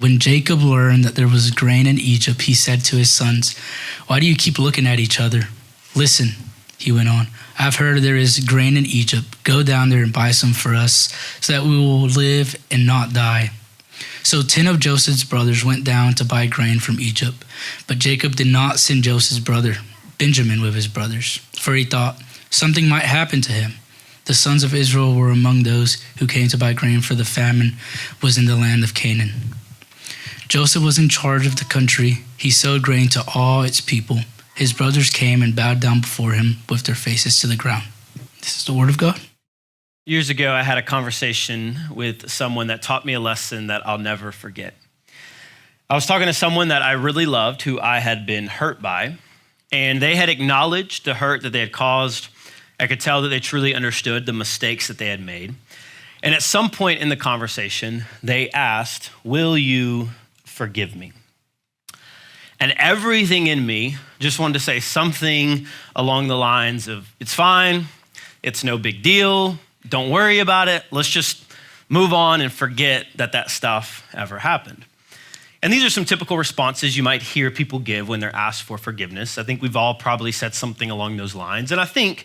When Jacob learned that there was grain in Egypt, he said to his sons, "Why do you keep looking at each other? Listen," he went on, "I've heard there is grain in Egypt. Go down there and buy some for us, so that we will live and not die." So 10 of Joseph's brothers went down to buy grain from Egypt. But Jacob did not send Joseph's brother, Benjamin, with his brothers, for he thought something might happen to him. The sons of Israel were among those who came to buy grain, for the famine was in the land of Canaan. Joseph was in charge of the country. He sold grain to all its people. His brothers came and bowed down before him with their faces to the ground. This is the word of God. Years ago, I had a conversation with someone that taught me a lesson that I'll never forget. I was talking to someone that I really loved, who I had been hurt by, and they had acknowledged the hurt that they had caused. I could tell that they truly understood the mistakes that they had made. And at some point in the conversation, they asked, "Will you forgive me?" And everything in me just wanted to say something along the lines of, "It's fine, it's no big deal, don't worry about it, let's just move on and forget that that stuff ever happened." And these are some typical responses you might hear people give when they're asked for forgiveness. I think we've all probably said something along those lines. And I think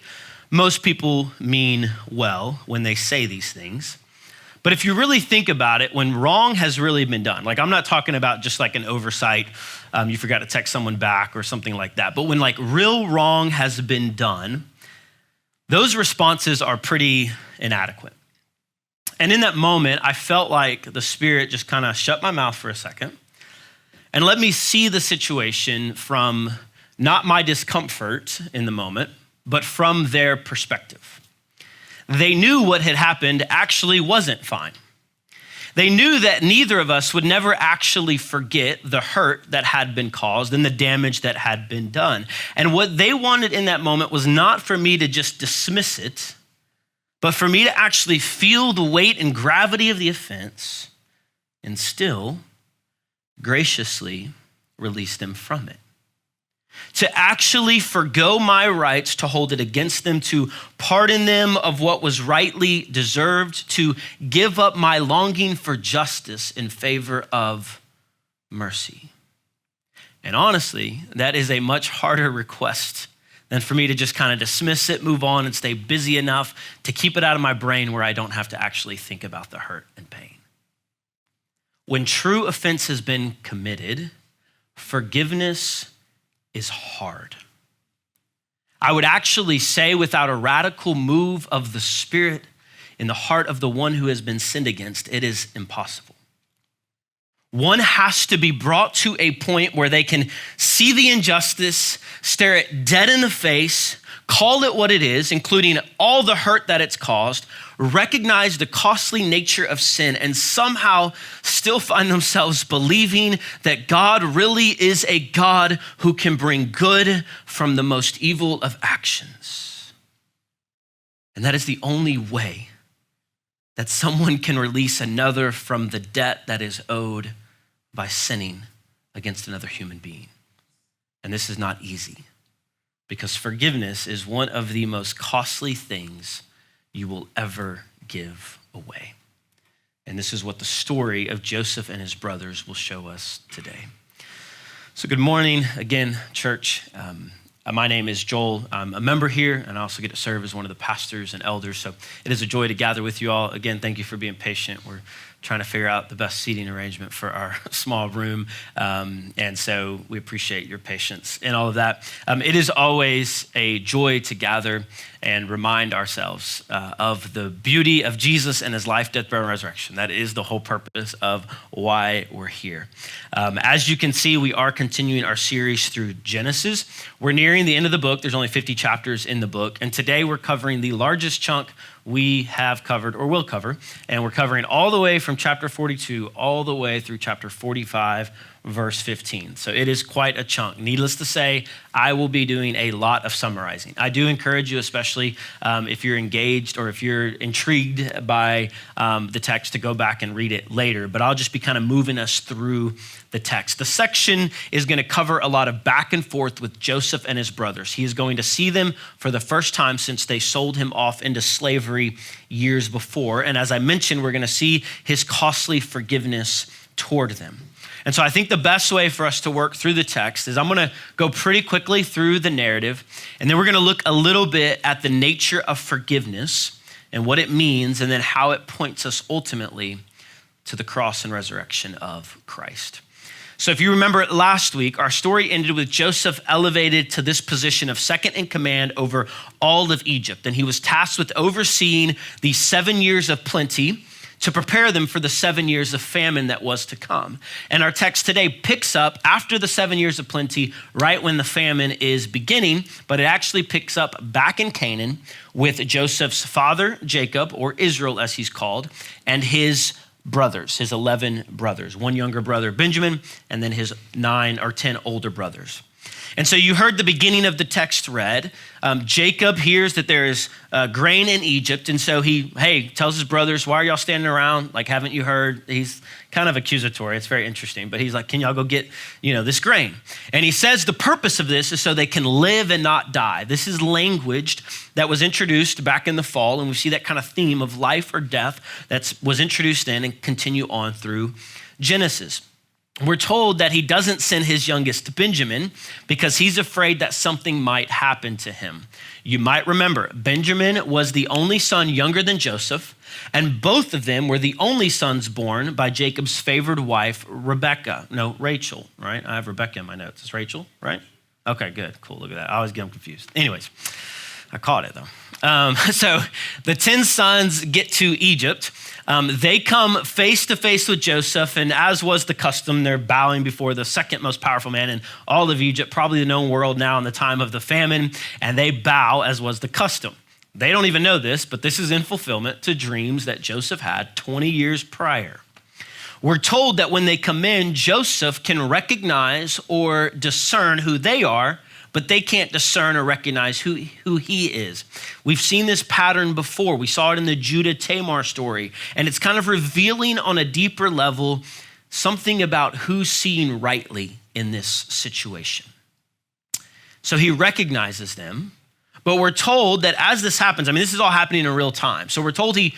most people mean well when they say these things. But if you really think about it, when wrong has really been done, like I'm not talking about just like an oversight, you forgot to text someone back or something like that, but when like real wrong has been done, those responses are pretty inadequate. And in that moment, I felt like the Spirit just kind of shut my mouth for a second and let me see the situation from not my discomfort in the moment, but from their perspective. They knew what had happened actually wasn't fine. They knew that neither of us would never actually forget the hurt that had been caused and the damage that had been done. And what they wanted in that moment was not for me to just dismiss it, but for me to actually feel the weight and gravity of the offense and still graciously release them from it. To actually forgo my rights to hold it against them, to pardon them of what was rightly deserved, to give up my longing for justice in favor of mercy. And honestly, that is a much harder request than for me to just kind of dismiss it, move on, and stay busy enough to keep it out of my brain where I don't have to actually think about the hurt and pain. When true offense has been committed, forgiveness is hard. I would actually say, without a radical move of the Spirit in the heart of the one who has been sinned against, it is impossible. One has to be brought to a point where they can see the injustice, stare it dead in the face, call it what it is, including all the hurt that it's caused, recognize the costly nature of sin, and somehow still find themselves believing that God really is a God who can bring good from the most evil of actions. And that is the only way that someone can release another from the debt that is owed by sinning against another human being. And this is not easy, because forgiveness is one of the most costly things you will ever give away. And this is what the story of Joseph and his brothers will show us today. So good morning again, church. My name is Joel. I'm a member here, and I also get to serve as one of the pastors and elders. So it is a joy to gather with you all. Again, thank you for being patient. We're trying to figure out the best seating arrangement for our small room. And so we appreciate your patience in all of that. It is always a joy to gather and remind ourselves of the beauty of Jesus and his life, death, burial, and resurrection. That is the whole purpose of why we're here. As you can see, we are continuing our series through Genesis. We're nearing the end of the book. There's only 50 chapters in the book. And today we're covering the largest chunk we have covered or will cover. And we're covering all the way from chapter 42 all the way through chapter 45, verse 15. So it is quite a chunk. Needless to say, I will be doing a lot of summarizing. I do encourage you, especially if you're engaged or if you're intrigued by the text, to go back and read it later. But I'll just be kind of moving us through the text. The section is going to cover a lot of back and forth with Joseph and his brothers. He is going to see them for the first time since they sold him off into slavery years before. And as I mentioned, we're going to see his costly forgiveness toward them. And so I think the best way for us to work through the text is I'm gonna go pretty quickly through the narrative, and then we're gonna look a little bit at the nature of forgiveness and what it means, and then how it points us ultimately to the cross and resurrection of Christ. So if you remember last week, our story ended with Joseph elevated to this position of second in command over all of Egypt. And he was tasked with overseeing the 7 years of plenty to prepare them for the 7 years of famine that was to come. And our text today picks up after the 7 years of plenty, right when the famine is beginning, but it actually picks up back in Canaan with Joseph's father, Jacob, or Israel as he's called, and his brothers, his 11 brothers, one younger brother, Benjamin, and then his 9 or 10 older brothers. And so you heard the beginning of the text read. Jacob hears that there is grain in Egypt. And so he tells his brothers, why are y'all standing around? Like, haven't you heard? He's kind of accusatory. It's very interesting. But he's like, can y'all go get, this grain? And he says the purpose of this is so they can live and not die. This is language that was introduced back in the fall. And we see that kind of theme of life or death that was introduced in and continue on through Genesis. We're told that he doesn't send his youngest Benjamin because he's afraid that something might happen to him. You might remember, Benjamin was the only son younger than Joseph, and both of them were the only sons born by Jacob's favored wife, Rachel, right? I have Rebecca in my notes. It's Rachel, right? Okay, good, cool, look at that. I always get them confused. Anyways, I caught it though. So the 10 sons get to Egypt. They come face to face with Joseph, and as was the custom, they're bowing before the second most powerful man in all of Egypt, probably the known world now in the time of the famine, and they bow as was the custom. They don't even know this, but this is in fulfillment to dreams that Joseph had 20 years prior. We're told that when they come in, Joseph can recognize or discern who they are, but they can't discern or recognize who he is. We've seen this pattern before. We saw it in the Judah Tamar story, and it's kind of revealing on a deeper level something about who's seeing rightly in this situation. So he recognizes them, but we're told that as this happens, this is all happening in real time. So we're told he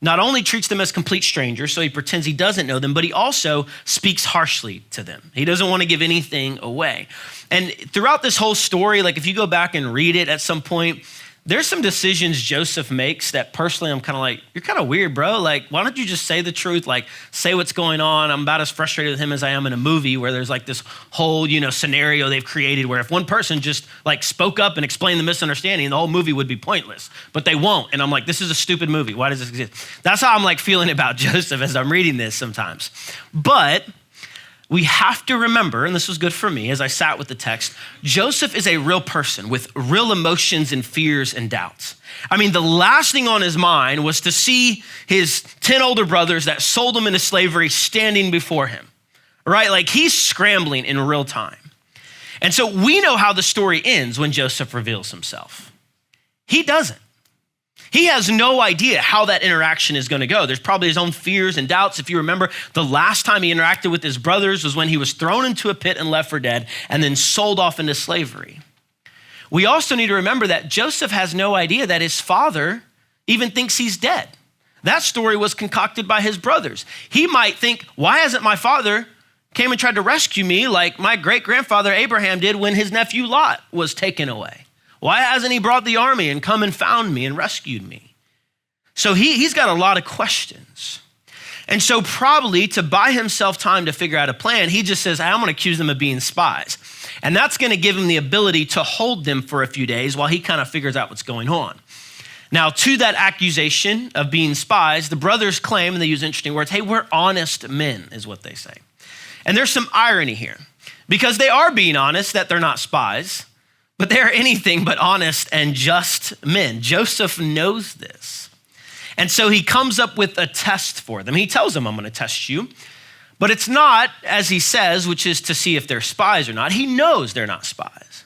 not only treats them as complete strangers, so he pretends he doesn't know them, but he also speaks harshly to them. He doesn't want to give anything away. And throughout this whole story, like if you go back and read it at some point, there's some decisions Joseph makes that personally I'm kind of like, you're kind of weird, bro. Like, why don't you just say the truth? Like, say what's going on. I'm about as frustrated with him as I am in a movie where there's like this whole, scenario they've created where if one person just like spoke up and explained the misunderstanding, the whole movie would be pointless, but they won't. And I'm like, this is a stupid movie. Why does this exist? That's how I'm like feeling about Joseph as I'm reading this sometimes. But we have to remember, and this was good for me as I sat with the text, Joseph is a real person with real emotions and fears and doubts. The last thing on his mind was to see his 10 older brothers that sold him into slavery standing before him, right? Like he's scrambling in real time. And so we know how the story ends when Joseph reveals himself. He doesn't. He has no idea how that interaction is going to go. There's probably his own fears and doubts. If you remember, the last time he interacted with his brothers was when he was thrown into a pit and left for dead and then sold off into slavery. We also need to remember that Joseph has no idea that his father even thinks he's dead. That story was concocted by his brothers. He might think, why hasn't my father came and tried to rescue me like my great-grandfather Abraham did when his nephew Lot was taken away? Why hasn't he brought the army and come and found me and rescued me? So he's got a lot of questions. And so probably to buy himself time to figure out a plan, he just says, I'm going to accuse them of being spies. And that's going to give him the ability to hold them for a few days while he kind of figures out what's going on. Now, to that accusation of being spies, the brothers claim, and they use interesting words, hey, we're honest men, is what they say. And there's some irony here because they are being honest that they're not spies, but they're anything but honest and just men. Joseph knows this. And so he comes up with a test for them. He tells them, I'm going to test you. But it's not, as he says, which is to see if they're spies or not. He knows they're not spies.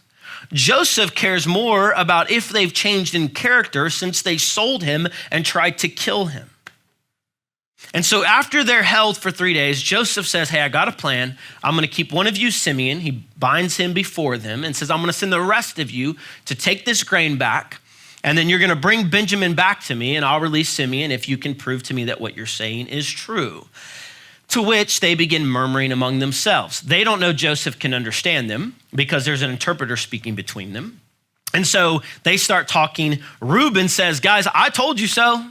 Joseph cares more about if they've changed in character since they sold him and tried to kill him. And so after they're held for 3 days, Joseph says, hey, I got a plan. I'm going to keep one of you, Simeon. He binds him before them and says, I'm going to send the rest of you to take this grain back. And then you're going to bring Benjamin back to me and I'll release Simeon if you can prove to me that what you're saying is true. To which they begin murmuring among themselves. They don't know Joseph can understand them because there's an interpreter speaking between them. And so they start talking. Reuben says, guys, I told you so.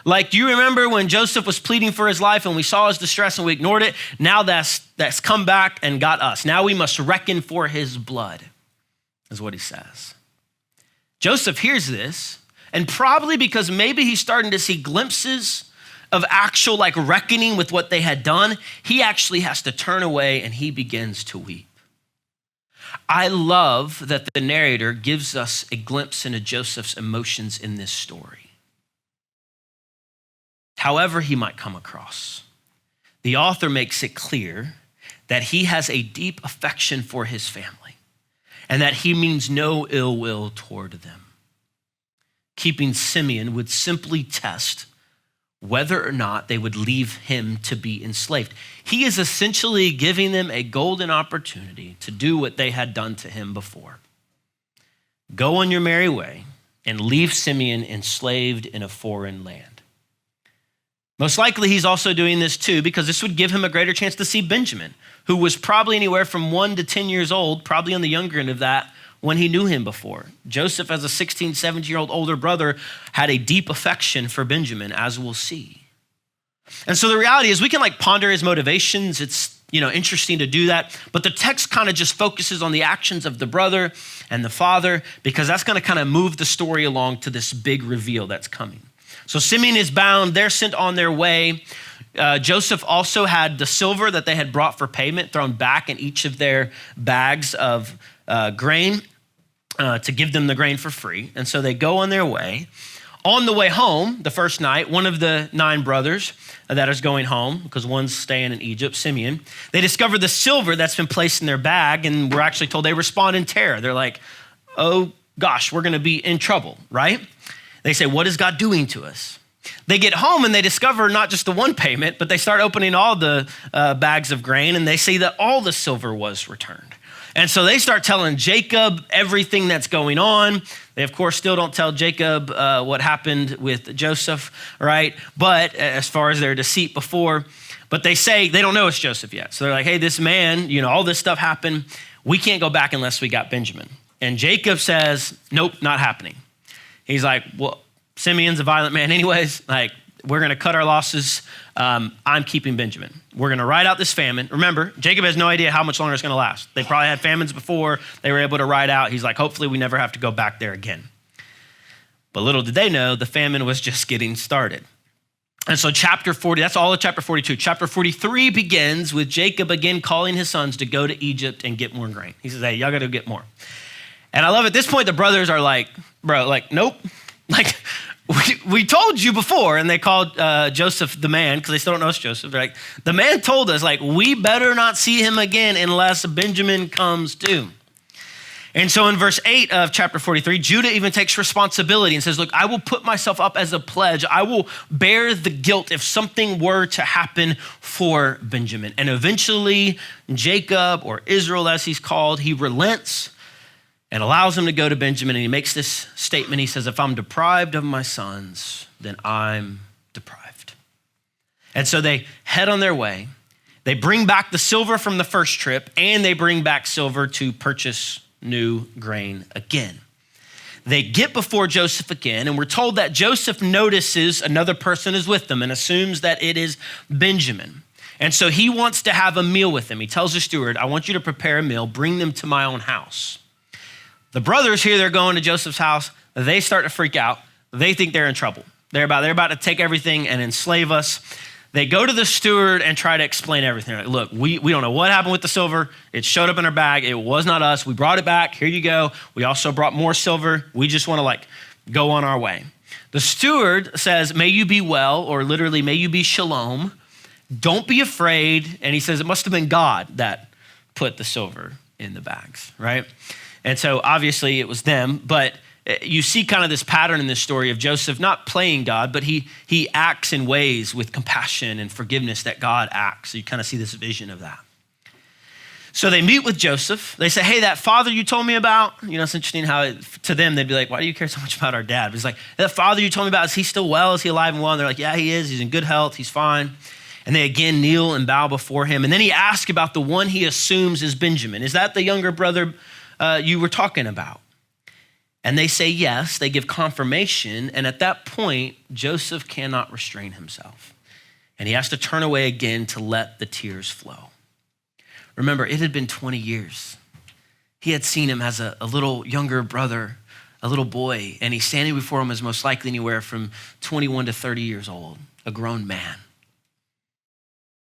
Like, do you remember when Joseph was pleading for his life and we saw his distress and we ignored it? Now that's come back and got us. Now we must reckon for his blood, is what he says. Joseph hears this, and probably because maybe he's starting to see glimpses of actual reckoning with what they had done, he actually has to turn away and he begins to weep. I love that the narrator gives us a glimpse into Joseph's emotions in this story. However he might come across, the author makes it clear that he has a deep affection for his family and that he means no ill will toward them. Keeping Simeon would simply test whether or not they would leave him to be enslaved. He is essentially giving them a golden opportunity to do what they had done to him before. Go on your merry way and leave Simeon enslaved in a foreign land. Most likely he's also doing this too because this would give him a greater chance to see Benjamin, who was probably anywhere from 1 to 10 years old, probably on the younger end of that, when he knew him before. Joseph, as a 16, 17-year-old older brother, had a deep affection for Benjamin, as we'll see. And so the reality is we can ponder his motivations. It's interesting to do that. But the text kind of just focuses on the actions of the brother and the father because that's going to kind of move the story along to this big reveal that's coming. So Simeon is bound. They're sent on their way. Joseph also had the silver that they had brought for payment thrown back in each of their bags of grain. To give them the grain for free. And so they go on their way. On the way home, the first night, one of the 9 brothers that is going home, because one's staying in Egypt, Simeon, they discover the silver that's been placed in their bag, and we're actually told they respond in terror. They're like, oh gosh, we're gonna be in trouble, right? They say, what is God doing to us? They get home and they discover not just the one payment, but they start opening all the bags of grain, and they see that all the silver was returned. And so they start telling Jacob everything that's going on. They, of course, still don't tell Jacob what happened with Joseph, right? But as far as their deceit before, but they say they don't know it's Joseph yet. So they're like, hey, this man, all this stuff happened. We can't go back unless we got Benjamin. And Jacob says, nope, not happening. He's like, well, Simeon's a violent man anyways. We're going to cut our losses. I'm keeping Benjamin. We're going to ride out this famine. Remember, Jacob has no idea how much longer it's going to last. They probably had famines before. They were able to ride out. He's like, hopefully we never have to go back there again. But little did they know, the famine was just getting started. And so chapter 40, that's all of chapter 42. Chapter 43 begins with Jacob again calling his sons to go to Egypt and get more grain. He says, hey, y'all got to get more. And I love at this point, the brothers are like, bro, nope. We told you before, and they called Joseph the man because they still don't know it's Joseph. They're like, the man told us, we better not see him again unless Benjamin comes too. And so in verse 8 of chapter 43, Judah even takes responsibility and says, look, I will put myself up as a pledge. I will bear the guilt if something were to happen for Benjamin. And eventually Jacob, or Israel as he's called, he relents and allows him to go to Benjamin. And he makes this statement. He says, if I'm deprived of my sons, then I'm deprived. And so they head on their way. They bring back the silver from the first trip, and they bring back silver to purchase new grain again. They get before Joseph again, and we're told that Joseph notices another person is with them and assumes that it is Benjamin. And so he wants to have a meal with them. He tells the steward, I want you to prepare a meal, bring them to my own house. The brothers here, they're going to Joseph's house. They start to freak out. They think they're in trouble. They're about to take everything and enslave us. They go to the steward and try to explain everything. Like, look, we don't know what happened with the silver. It showed up in our bag. It was not us. We brought it back. Here you go. We also brought more silver. We just want to go on our way. The steward says, may you be well, or literally, may you be shalom. Don't be afraid. And he says, it must have been God that put the silver in the bags, right? And so obviously it was them, but you see kind of this pattern in this story of Joseph not playing God, but he acts in ways with compassion and forgiveness that God acts. So you kind of see this vision of that. So they meet with Joseph. They say, hey, that father you told me about, it's interesting how to them, they'd be like, why do you care so much about our dad? But it's like, that father you told me about, is he still well? Is he alive and well? And they're like, yeah, he is. He's in good health. He's fine. And they again kneel and bow before him. And then he asks about the one he assumes is Benjamin. Is that the younger brother you were talking about? And they say yes, they give confirmation. And at that point, Joseph cannot restrain himself. And he has to turn away again to let the tears flow. Remember, it had been 20 years. He had seen him as a little younger brother, a little boy, and he's standing before him as most likely anywhere from 21 to 30 years old, a grown man.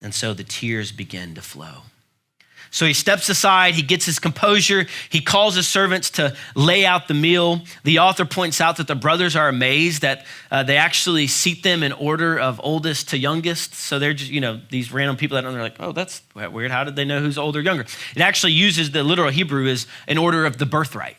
And so the tears begin to flow. So he steps aside, he gets his composure, he calls his servants to lay out the meal. The author points out that the brothers are amazed that they actually seat them in order of oldest to youngest. So they're just, these random people that don't, they're like, oh, that's weird. How did they know who's older or younger? It actually uses the literal Hebrew as an order of the birthright.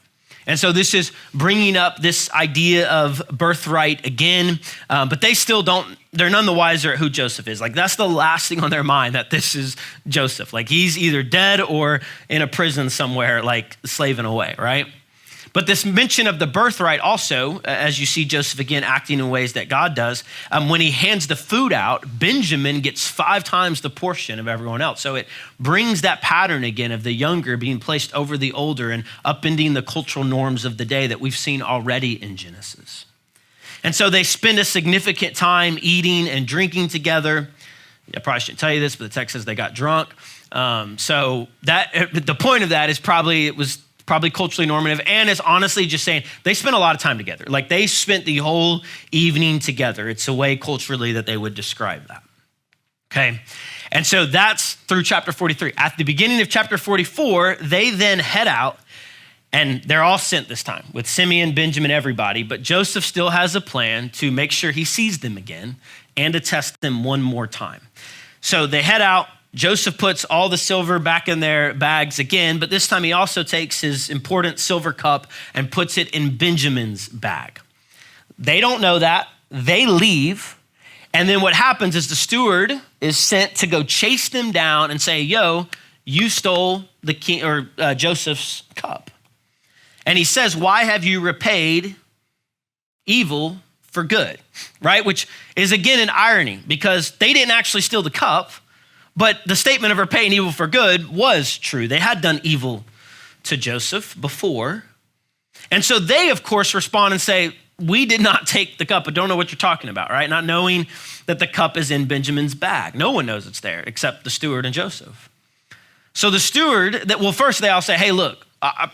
And so this is bringing up this idea of birthright again, but they still they're none the wiser at who Joseph is. Like that's the last thing on their mind, that this is Joseph. Like he's either dead or in a prison somewhere, like slaving away, right? But this mention of the birthright also, as you see Joseph again acting in ways that God does, when he hands the food out, Benjamin gets 5 times the portion of everyone else. So it brings that pattern again of the younger being placed over the older and upending the cultural norms of the day that we've seen already in Genesis. And so they spend a significant time eating and drinking together. I probably shouldn't tell you this, but the text says they got drunk. So the point of that is it was probably culturally normative, and it's honestly just saying they spent a lot of time together. Like they spent the whole evening together. It's a way culturally that they would describe that. Okay, and so that's through chapter 43. At the beginning of chapter 44, they then head out, and they're all sent this time with Simeon, Benjamin, everybody, but Joseph still has a plan to make sure he sees them again and to test them one more time. So they head out. Joseph puts all the silver back in their bags again, but this time he also takes his important silver cup and puts it in Benjamin's bag. They don't know that. They leave. And then what happens is the steward is sent to go chase them down and say, yo, you stole the king or Joseph's cup. And he says, why have you repaid evil for good, right? Which is again an irony because they didn't actually steal the cup. But the statement of repaying evil for good was true. They had done evil to Joseph before. And so they, of course, respond and say, we did not take the cup, but don't know what you're talking about, right? Not knowing that the cup is in Benjamin's bag. No one knows it's there except the steward and Joseph. So the steward, first they all say, hey, look,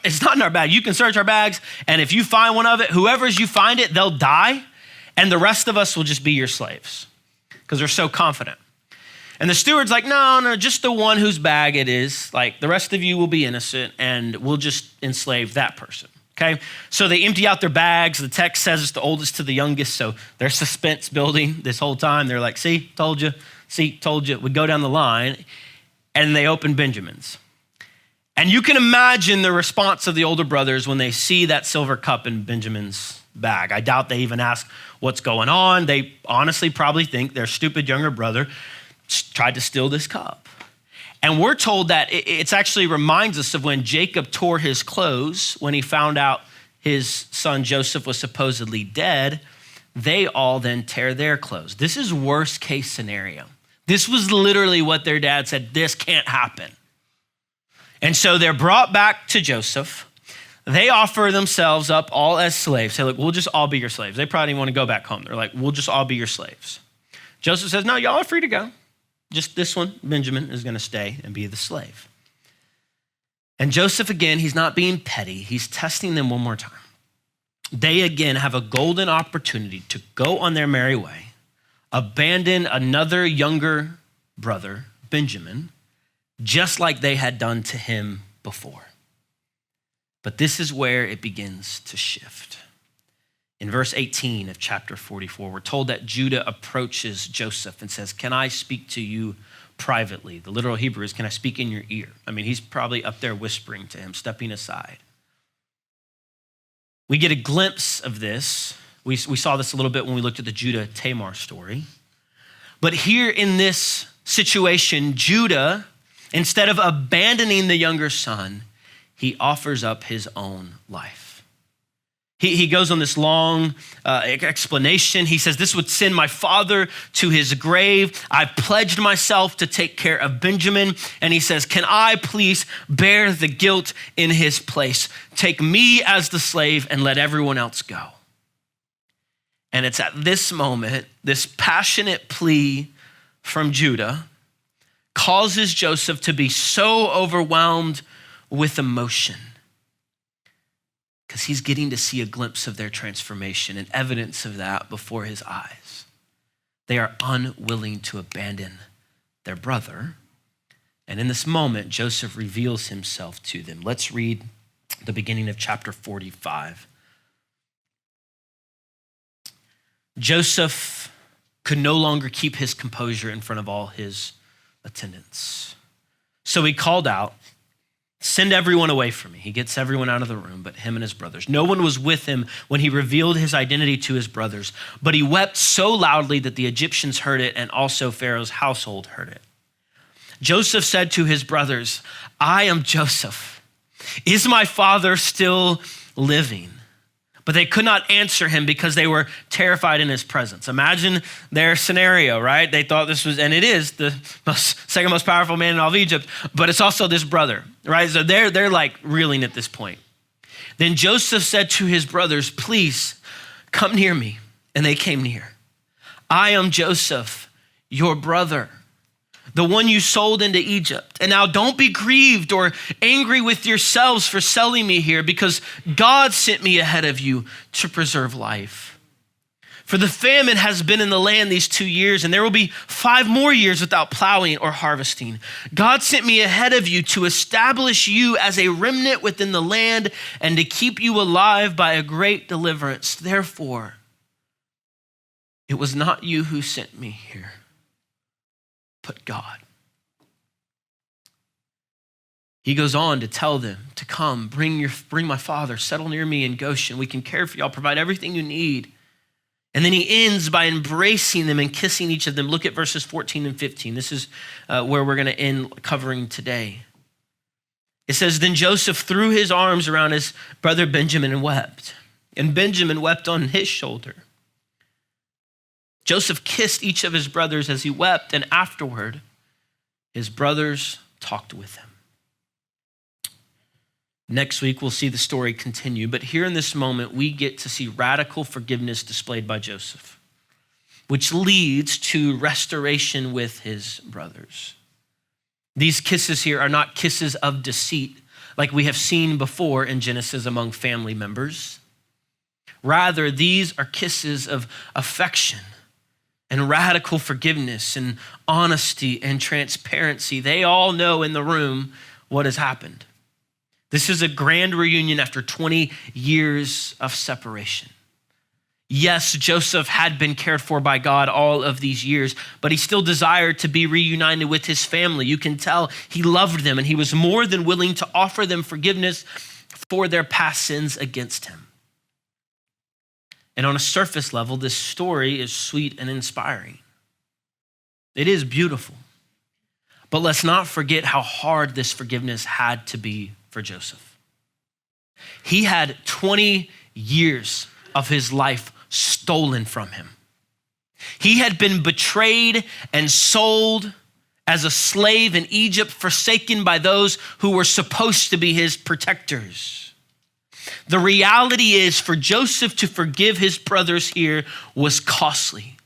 it's not in our bag. You can search our bags. And if you find one of it, whoever's you find it, they'll die. And the rest of us will just be your slaves because they're so confident. And the steward's like, no, just the one whose bag it is. Like the rest of you will be innocent and we'll just enslave that person, okay? So they empty out their bags. The text says it's the oldest to the youngest. So there's suspense building this whole time. They're like, see, told you. We go down the line and they open Benjamin's. And you can imagine the response of the older brothers when they see that silver cup in Benjamin's bag. I doubt they even ask what's going on. They honestly probably think their stupid younger brother tried to steal this cup. And we're told that it actually reminds us of when Jacob tore his clothes when he found out his son Joseph was supposedly dead. They all then tear their clothes. This is worst case scenario. This was literally what their dad said, this can't happen. And so they're brought back to Joseph. They offer themselves up all as slaves. Say, look, we'll just all be your slaves. They probably didn't want to go back home. They're like, we'll just all be your slaves. Joseph says, no, y'all are free to go. Just this one, Benjamin, is going to stay and be the slave. And Joseph, again, he's not being petty. He's testing them one more time. They, again, have a golden opportunity to go on their merry way, abandon another younger brother, Benjamin, just like they had done to him before. But this is where it begins to shift. In verse 18 of chapter 44, we're told that Judah approaches Joseph and says, can I speak to you privately? The literal Hebrew is, can I speak in your ear? I mean, he's probably up there whispering to him, stepping aside. We get a glimpse of this. We saw this a little bit when we looked at the Judah Tamar story. But here in this situation, Judah, instead of abandoning the younger son, he offers up his own life. He goes on this long explanation. He says, this would send my father to his grave. I pledged myself to take care of Benjamin. And he says, can I please bear the guilt in his place? Take me as the slave and let everyone else go. And it's at this moment, this passionate plea from Judah causes Joseph to be so overwhelmed with emotion, because he's getting to see a glimpse of their transformation and evidence of that before his eyes. They are unwilling to abandon their brother. And in this moment, Joseph reveals himself to them. Let's read the beginning of chapter 45. Joseph could no longer keep his composure in front of all his attendants. So he called out, send everyone away from me. He gets everyone out of the room, but him and his brothers. No one was with him when he revealed his identity to his brothers, but he wept so loudly that the Egyptians heard it, and also Pharaoh's household heard it. Joseph said to his brothers, I am Joseph. Is my father still living? But they could not answer him because they were terrified in his presence. Imagine their scenario, right? They thought this was, and it is the second most powerful man in all of Egypt, but it's also this brother, right? So they're like reeling at this point. Then Joseph said to his brothers, please come near me. And they came near. I am Joseph, your brother, the one you sold into Egypt. And now don't be grieved or angry with yourselves for selling me here, because God sent me ahead of you to preserve life. For the famine has been in the land these 2 years, and there will be 5 more years without plowing or harvesting. God sent me ahead of you to establish you as a remnant within the land and to keep you alive by a great deliverance. Therefore, it was not you who sent me here, but God. He goes on to tell them to come, bring my father, settle near me in Goshen. We can care for you. I'll provide everything you need. And then he ends by embracing them and kissing each of them. Look at verses 14 and 15. This is where we're going to end covering today. It says, then Joseph threw his arms around his brother Benjamin and wept. And Benjamin wept on his shoulder. Joseph kissed each of his brothers as he wept, and afterward, his brothers talked with him. Next week, we'll see the story continue, but here in this moment, we get to see radical forgiveness displayed by Joseph, which leads to restoration with his brothers. These kisses here are not kisses of deceit, like we have seen before in Genesis among family members. Rather, these are kisses of affection and radical forgiveness and honesty and transparency. They all know in the room what has happened. This is a grand reunion after 20 years of separation. Yes, Joseph had been cared for by God all of these years, but he still desired to be reunited with his family. You can tell he loved them, and he was more than willing to offer them forgiveness for their past sins against him. And on a surface level, this story is sweet and inspiring. It is beautiful. But let's not forget how hard this forgiveness had to be for Joseph. He had 20 years of his life stolen from him. He had been betrayed and sold as a slave in Egypt, forsaken by those who were supposed to be his protectors. The reality is, for Joseph to forgive his brothers here was costly.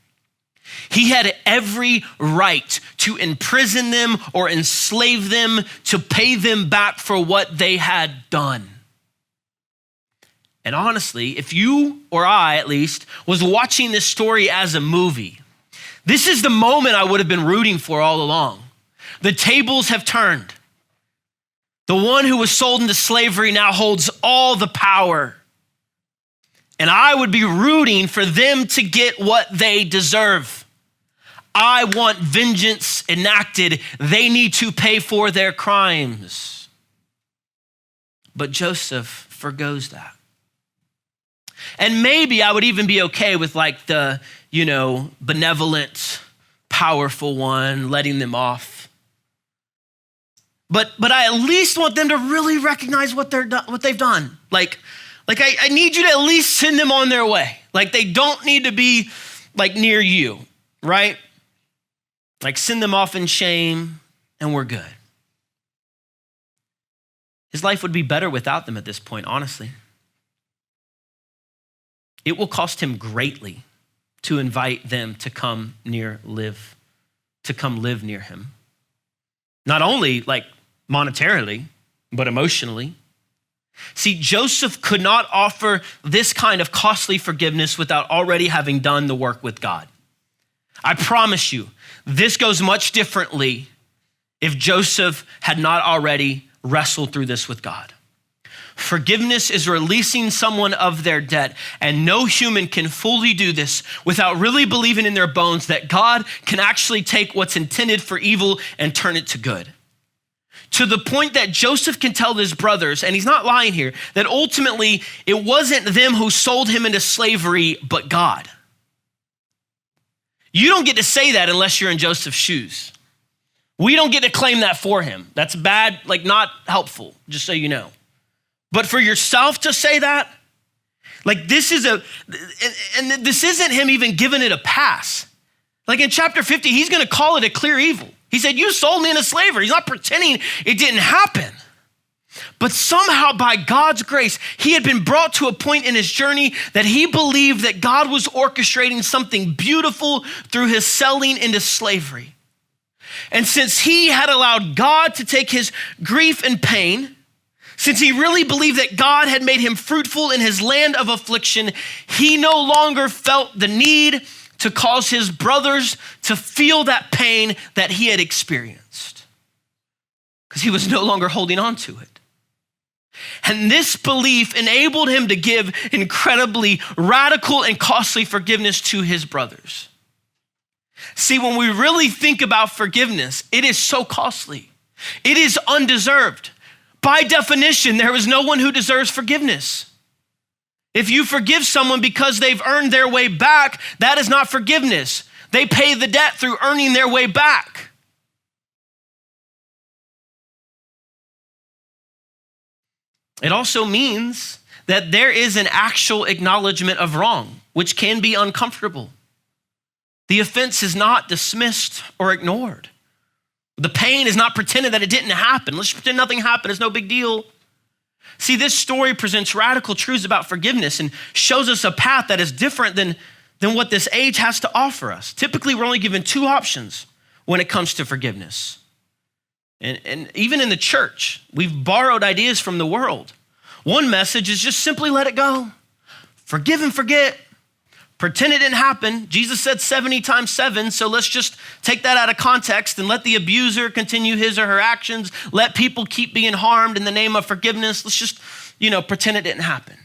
He had every right to imprison them or enslave them to pay them back for what they had done. And honestly, if you, or I at least, was watching this story as a movie, this is the moment I would have been rooting for all along. The tables have turned. The one who was sold into slavery now holds all the power. And I would be rooting for them to get what they deserve. I want vengeance enacted. They need to pay for their crimes. But Joseph forgoes that. And maybe I would even be okay with like the, benevolent, powerful one letting them off. But I at least want them to really recognize what they've done. Like Like I need you to at least send them on their way. Like they don't need to be like near you, right? Like send them off in shame and we're good. His life would be better without them at this point, honestly. It will cost him greatly to invite them to come live near him. Not only like monetarily, but emotionally. See, Joseph could not offer this kind of costly forgiveness without already having done the work with God. I promise you, this goes much differently if Joseph had not already wrestled through this with God. Forgiveness is releasing someone of their debt, and no human can fully do this without really believing in their bones that God can actually take what's intended for evil and turn it to good. To the point that Joseph can tell his brothers, and he's not lying here, that ultimately it wasn't them who sold him into slavery, but God. You don't get to say that unless you're in Joseph's shoes. We don't get to claim that for him. That's bad, like not helpful, just so you know. But for yourself to say that, like this isn't him even giving it a pass. Like in chapter 50, he's gonna call it a clear evil. He said, you sold me into slavery. He's not pretending it didn't happen. But somehow by God's grace, he had been brought to a point in his journey that he believed that God was orchestrating something beautiful through his selling into slavery. And since he had allowed God to take his grief and pain, since he really believed that God had made him fruitful in his land of affliction, he no longer felt the need to cause his brothers to feel that pain that he had experienced, because he was no longer holding on to it. And this belief enabled him to give incredibly radical and costly forgiveness to his brothers. See, when we really think about forgiveness, it is so costly. It is undeserved. By definition, there is no one who deserves forgiveness. If you forgive someone because they've earned their way back, that is not forgiveness. They pay the debt through earning their way back. It also means that there is an actual acknowledgement of wrong, which can be uncomfortable. The offense is not dismissed or ignored. The pain is not pretended that it didn't happen. Let's pretend nothing happened. It's no big deal. See, this story presents radical truths about forgiveness and shows us a path that is different than what this age has to offer us. Typically, we're only given two options when it comes to forgiveness. And even in the church, we've borrowed ideas from the world. One message is just simply let it go. Forgive and forget. Pretend it didn't happen. Jesus said 70 times 7, so let's just take that out of context and let the abuser continue his or her actions. Let people keep being harmed in the name of forgiveness. Let's just, pretend it didn't happen.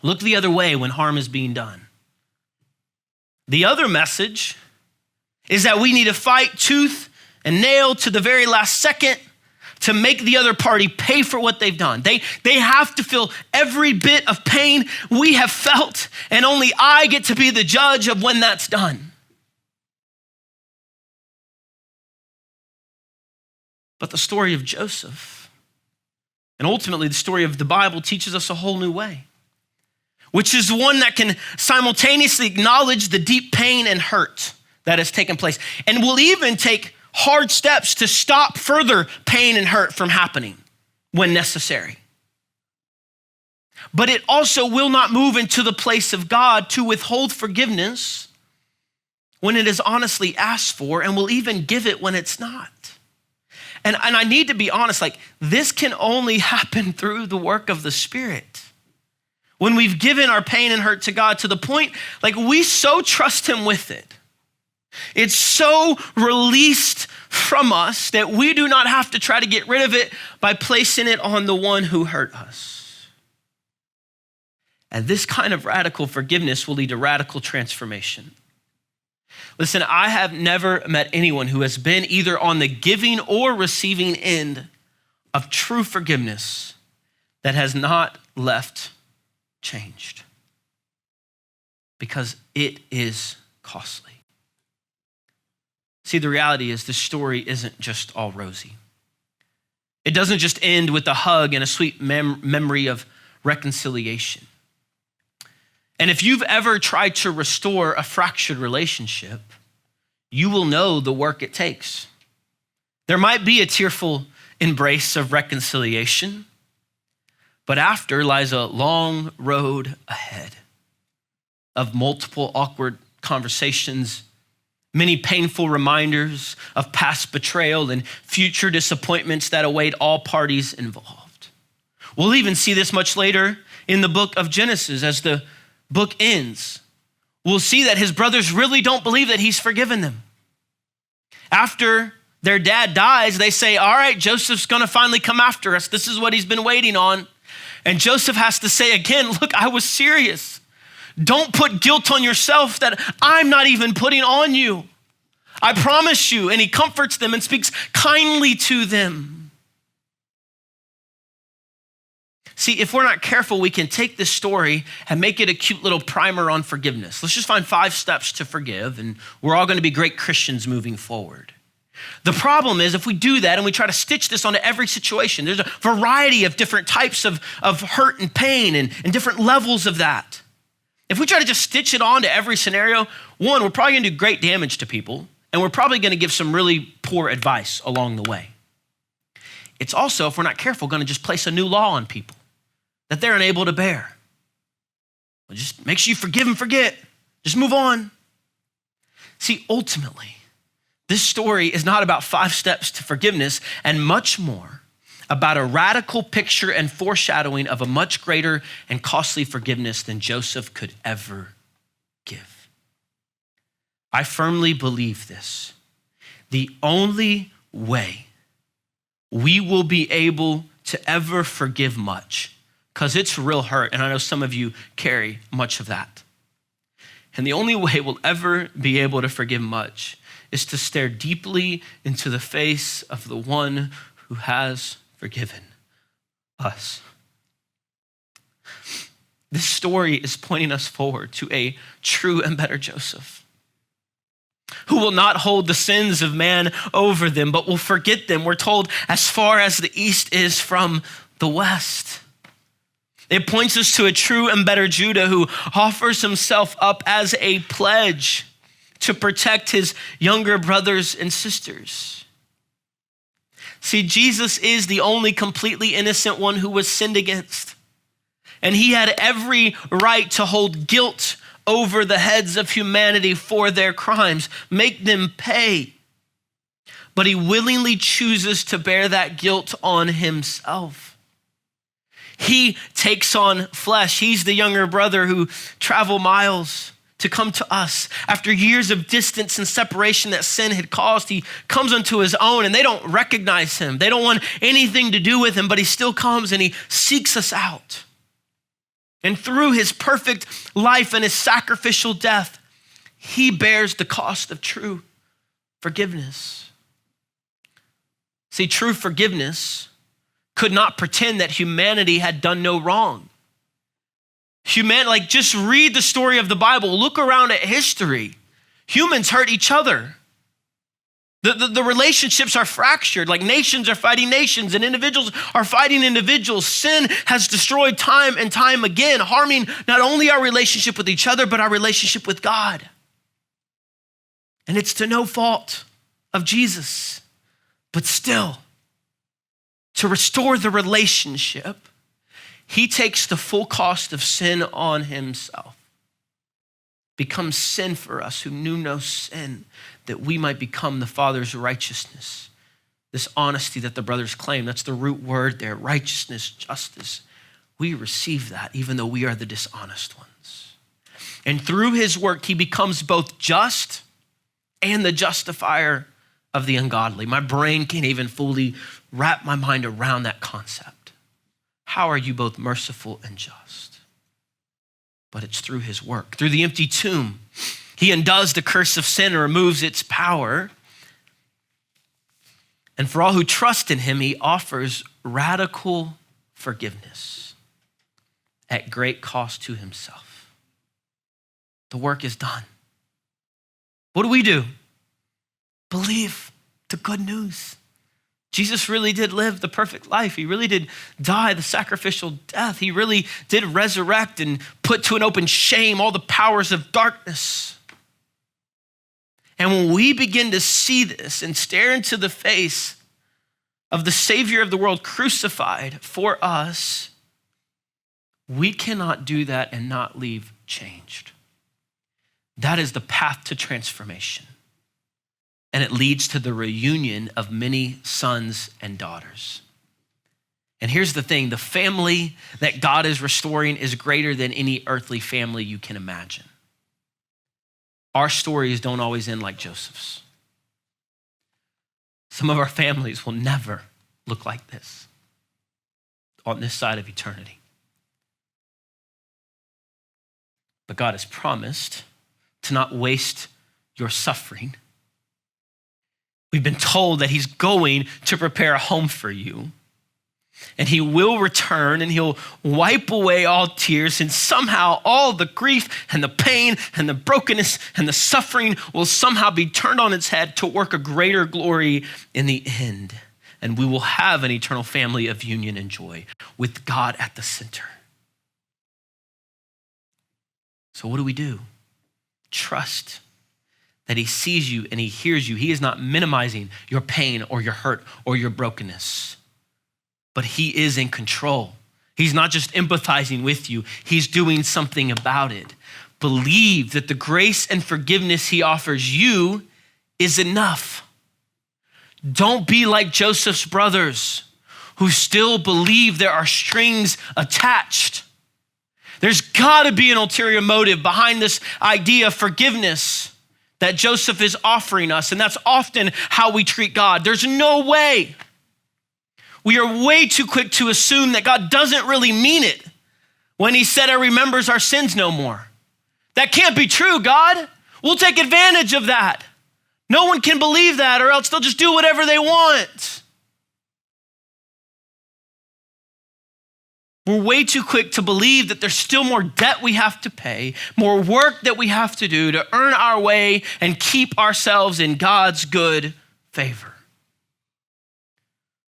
Look the other way when harm is being done. The other message is that we need to fight tooth and nail to the very last second to make the other party pay for what they've done. They have to feel every bit of pain we have felt, and only I get to be the judge of when that's done. But the story of Joseph, and ultimately the story of the Bible, teaches us a whole new way, which is one that can simultaneously acknowledge the deep pain and hurt that has taken place, and will even take hard steps to stop further pain and hurt from happening when necessary. But it also will not move into the place of God to withhold forgiveness when it is honestly asked for, and will even give it when it's not. And I need to be honest, this can only happen through the work of the Spirit. When we've given our pain and hurt to God to the point, we so trust him with it. It's so released from us that we do not have to try to get rid of it by placing it on the one who hurt us. And this kind of radical forgiveness will lead to radical transformation. Listen, I have never met anyone who has been either on the giving or receiving end of true forgiveness that has not left changed, because it is costly. See, the reality is this story isn't just all rosy. It doesn't just end with a hug and a sweet memory of reconciliation. And if you've ever tried to restore a fractured relationship, you will know the work it takes. There might be a tearful embrace of reconciliation, but after lies a long road ahead of multiple awkward conversations, many painful reminders of past betrayal and future disappointments that await all parties involved. We'll even see this much later in the book of Genesis as the book ends. We'll see that his brothers really don't believe that he's forgiven them. After their dad dies, they say, all right, Joseph's gonna finally come after us. This is what he's been waiting on. And Joseph has to say again, look, I was serious. Don't put guilt on yourself that I'm not even putting on you. I promise you. And he comforts them and speaks kindly to them. See, if we're not careful, we can take this story and make it a cute little primer on forgiveness. Let's just find 5 steps to forgive, and we're all going to be great Christians moving forward. The problem is if we do that and we try to stitch this onto every situation, there's a variety of different types of hurt and pain and different levels of that. If we try to just stitch it onto every scenario, one, we're probably gonna do great damage to people, and we're probably gonna give some really poor advice along the way. It's also, if we're not careful, gonna just place a new law on people that they're unable to bear. Well, just make sure you forgive and forget. Just move on. See, ultimately, this story is not about 5 steps to forgiveness and much more about a radical picture and foreshadowing of a much greater and costly forgiveness than Joseph could ever give. I firmly believe this. The only way we will be able to ever forgive much, because it's real hurt, and I know some of you carry much of that. And the only way we'll ever be able to forgive much is to stare deeply into the face of the one who has forgiven us. This story is pointing us forward to a true and better Joseph, who will not hold the sins of man over them, but will forget them. We're told as far as the east is from the west. It points us to a true and better Judah who offers himself up as a pledge to protect his younger brothers and sisters. See, Jesus is the only completely innocent one who was sinned against. And he had every right to hold guilt over the heads of humanity for their crimes, make them pay. But he willingly chooses to bear that guilt on himself. He takes on flesh. He's the younger brother who traveled miles to come to us. After years of distance and separation that sin had caused, he comes unto his own and they don't recognize him. They don't want anything to do with him, but he still comes and he seeks us out. And through his perfect life and his sacrificial death, he bears the cost of true forgiveness. See, true forgiveness could not pretend that humanity had done no wrong. Just read the story of the Bible. Look around at history. Humans hurt each other. The relationships are fractured, like nations are fighting nations and individuals are fighting individuals. Sin has destroyed time and time again, harming not only our relationship with each other, but our relationship with God. And it's to no fault of Jesus, but still, to restore the relationship, he takes the full cost of sin on himself, becomes sin for us who knew no sin, that we might become the Father's righteousness. This honesty that the brothers claim, that's the root word there, righteousness, justice. We receive that even though we are the dishonest ones. And through his work, he becomes both just and the justifier of the ungodly. My brain can't even fully wrap my mind around that concept. How are you both merciful and just? But it's through his work. Through the empty tomb, he undoes the curse of sin and removes its power. And for all who trust in him, he offers radical forgiveness at great cost to himself. The work is done. What do? Believe the good news. Jesus really did live the perfect life. He really did die the sacrificial death. He really did resurrect and put to an open shame all the powers of darkness. And when we begin to see this and stare into the face of the Savior of the world crucified for us, we cannot do that and not leave changed. That is the path to transformation. And it leads to the reunion of many sons and daughters. And here's the thing, the family that God is restoring is greater than any earthly family you can imagine. Our stories don't always end like Joseph's. Some of our families will never look like this on this side of eternity. But God has promised to not waste your suffering. We've been told that he's going to prepare a home for you. And he will return and he'll wipe away all tears, and somehow all the grief and the pain and the brokenness and the suffering will somehow be turned on its head to work a greater glory in the end. And we will have an eternal family of union and joy with God at the center. So what do? Trust that he sees you and he hears you. He is not minimizing your pain or your hurt or your brokenness, but he is in control. He's not just empathizing with you, he's doing something about it. Believe that the grace and forgiveness he offers you is enough. Don't be like Joseph's brothers who still believe there are strings attached. There's gotta be an ulterior motive behind this idea of forgiveness that Joseph is offering us, and that's often how we treat God. There's no way. We are way too quick to assume that God doesn't really mean it when he said he remembers our sins no more. That can't be true, God. We'll take advantage of that. No one can believe that, or else they'll just do whatever they want. We're way too quick to believe that there's still more debt we have to pay, more work that we have to do to earn our way and keep ourselves in God's good favor.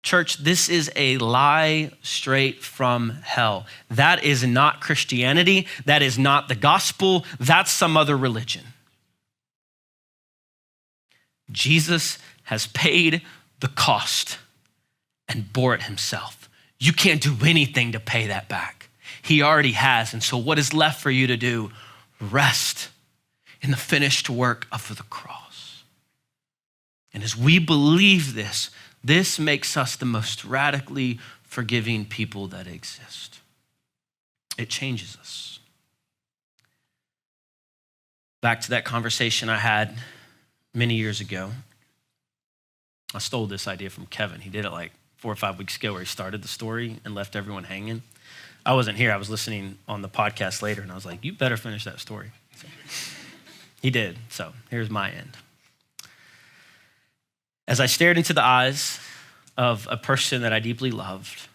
Church, this is a lie straight from hell. That is not Christianity. That is not the gospel. That's some other religion. Jesus has paid the cost and bore it himself. You can't do anything to pay that back. He already has. And so what is left for you to do? Rest in the finished work of the cross. And as we believe this, this makes us the most radically forgiving people that exist. It changes us. Back to that conversation I had many years ago. I stole this idea from Kevin. He did it like 4 or 5 weeks ago where he started the story and left everyone hanging. I wasn't here. I was listening on the podcast later, and I was like, you better finish that story. So, he did. So here's my end. As I stared into the eyes of a person that I deeply loved,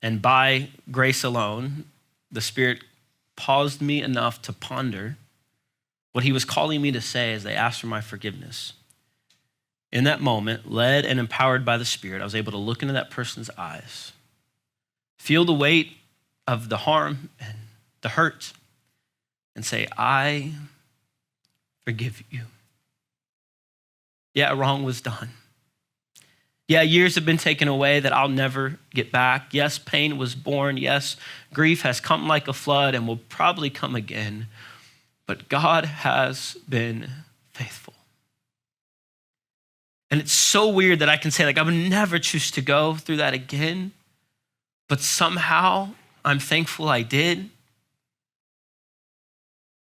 and by grace alone, the Spirit paused me enough to ponder what he was calling me to say as they asked for my forgiveness. In that moment, led and empowered by the Spirit, I was able to look into that person's eyes, feel the weight of the harm and the hurt, and say, I forgive you. Yeah, wrong was done. Yeah, years have been taken away that I'll never get back. Yes, pain was born. Yes, grief has come like a flood and will probably come again. But God has been faithful. And it's so weird that I can say, like, I would never choose to go through that again. But somehow I'm thankful I did.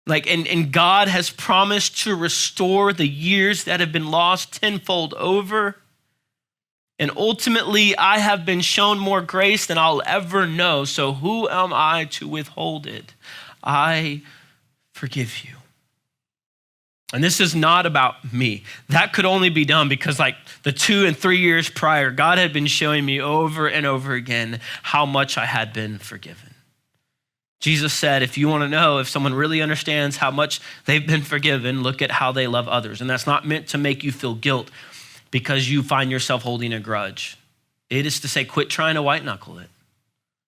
And God has promised to restore the years that have been lost tenfold over. And ultimately, I have been shown more grace than I'll ever know. So who am I to withhold it? I forgive you. And this is not about me. That could only be done because the 2 and 3 years prior, God had been showing me over and over again how much I had been forgiven. Jesus said, if you want to know if someone really understands how much they've been forgiven, look at how they love others. And that's not meant to make you feel guilt. because you find yourself holding a grudge. It is to say, quit trying to white knuckle it.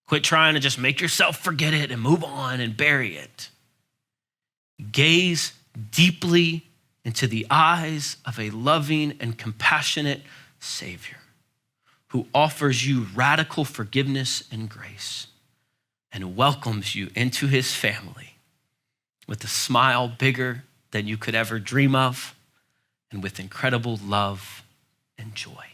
Quit trying to just make yourself forget it and move on and bury it. Gaze deeply into the eyes of a loving and compassionate Savior who offers you radical forgiveness and grace and welcomes you into his family with a smile bigger than you could ever dream of and with incredible love and joy.